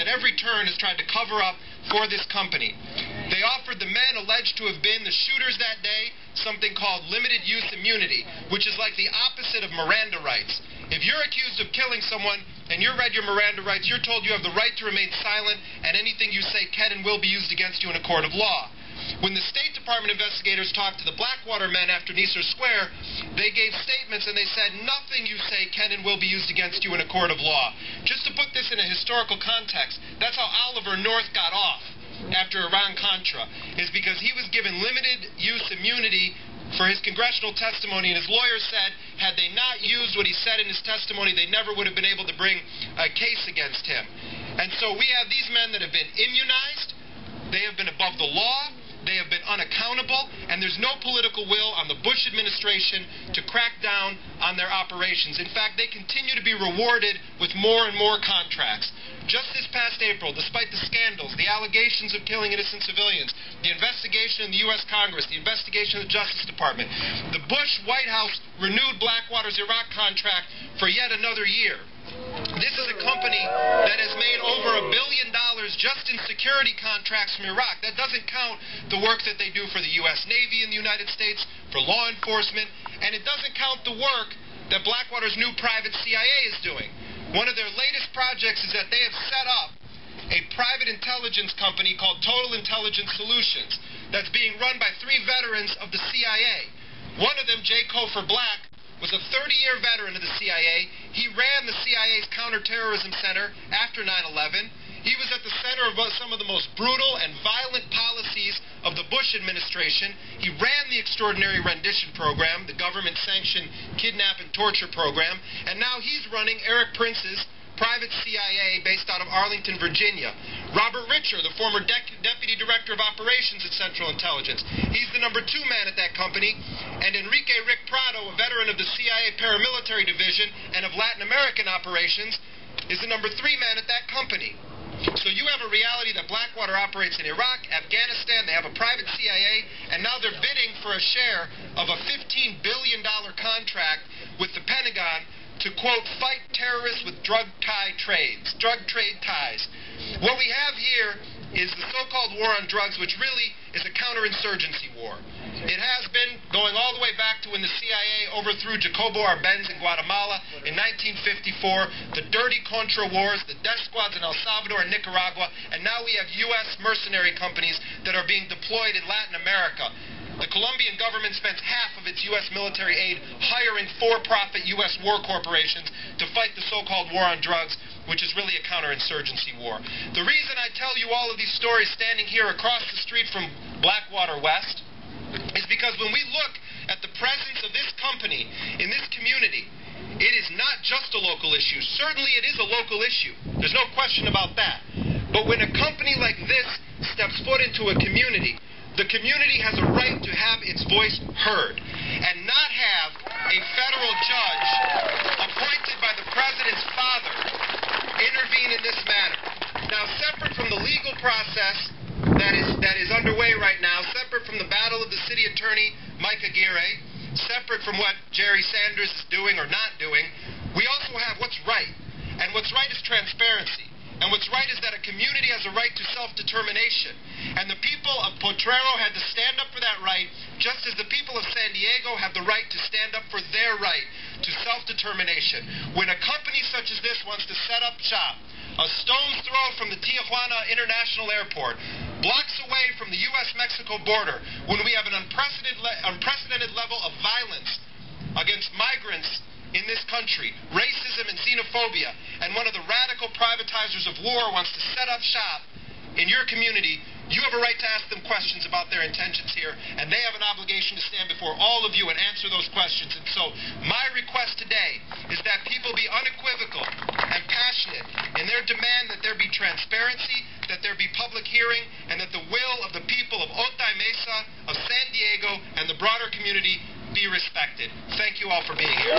at every turn has tried to cover up for this company. They offered the men alleged to have been the shooters that day something called limited use immunity, which is like the opposite of Miranda rights. If you're accused of killing someone and you're read your Miranda rights, you're told you have the right to remain silent and anything you say can and will be used against you in a court of law. When the State Department investigators talked to the Blackwater men after Nicer Square, they gave statements and they said nothing you say can and will be used against you in a court of law. Just to put this in a historical context, that's how Oliver North got off after Iran-Contra, is because he was given limited use immunity for his congressional testimony, and his lawyers said had they not used what he said in his testimony, they never would have been able to bring a case against him. And so we have these men that have been immunized, they have been above the law, they have been unaccountable, and there's no political will on the Bush administration to crack down on their operations. In fact, they continue to be rewarded with more and more contracts. Just this past April, despite the scandals, the allegations of killing innocent civilians, the investigation in the U.S. Congress, the investigation in the Justice Department, the Bush White House renewed Blackwater's Iraq contract for yet another year. This is a company that has made over $1 billion just in security contracts from Iraq. That doesn't count the work that they do for the U.S. Navy in the United States, for law enforcement, and it doesn't count the work that Blackwater's new private CIA is doing. One of their latest projects is that they have set up a private intelligence company called Total Intelligence Solutions that's being run by 3 veterans of the CIA. One of them, J. Cofer Black, was a 30-year veteran of the CIA. He ran the CIA's counterterrorism center after 9/11. He was at the center of some of the most brutal and violent policies of the Bush administration. He ran the Extraordinary Rendition Program, the government-sanctioned kidnap and torture program, and now he's running Eric Prince's private CIA based out of Arlington, Virginia. Robert Richer, the former Deputy Director of Operations at Central Intelligence, he's the #2 man at that company, and Enrique Rick Prado, a veteran of the CIA Paramilitary Division and of Latin American operations, is the #3 man at that company. So you have a reality that Blackwater operates in Iraq, Afghanistan, they have a private CIA, and now they're bidding for a share of a $15 billion contract with the Pentagon to, quote, fight terrorists with drug trade ties. What we have here is the so-called war on drugs, which really is a counterinsurgency war. It has been going all the way back to when the CIA overthrew Jacobo Arbenz in Guatemala in 1954, the dirty Contra wars, the death squads in El Salvador and Nicaragua, and now we have U.S. mercenary companies that are being deployed in Latin America. The Colombian government spends half of its U.S. military aid hiring for-profit U.S. war corporations to fight the so-called war on drugs, which is really a counterinsurgency war. The reason I tell you all of these stories standing here across the street from Blackwater West is because when we look at the presence of this company in this community, it is not just a local issue. Certainly it is a local issue. There's no question about that. But when a company like this steps foot into a community, the community has a right to have its voice heard and not have a federal judge appointed by the president's father intervene in this matter. Now, separate from the legal process that is underway right now, separate from the battle of the city attorney, Mike Aguirre, separate from what Jerry Sanders is doing or not doing, we also have what's right. And what's right is transparency. And what's right is that a community has a right to self-determination. And the people of Potrero had to stand up for that right, just as the people of San Diego have the right to stand up for their right to self-determination. When a company such as this wants to set up shop, a stone's throw from the Tijuana International Airport, blocks away from the U.S.-Mexico border, when we have an unprecedented level of violence against migrants in this country, racism and xenophobia, and one of the radical privatizers of war wants to set up shop in your community, you have a right to ask them questions about their intentions here, and they have an obligation to stand before all of you and answer those questions. And so my request today is that people be unequivocal and passionate in their demand that there be transparency, that there be public hearing, and that the will of the people of Otay Mesa, of San Diego, and the broader community be respected. Thank you all for being here.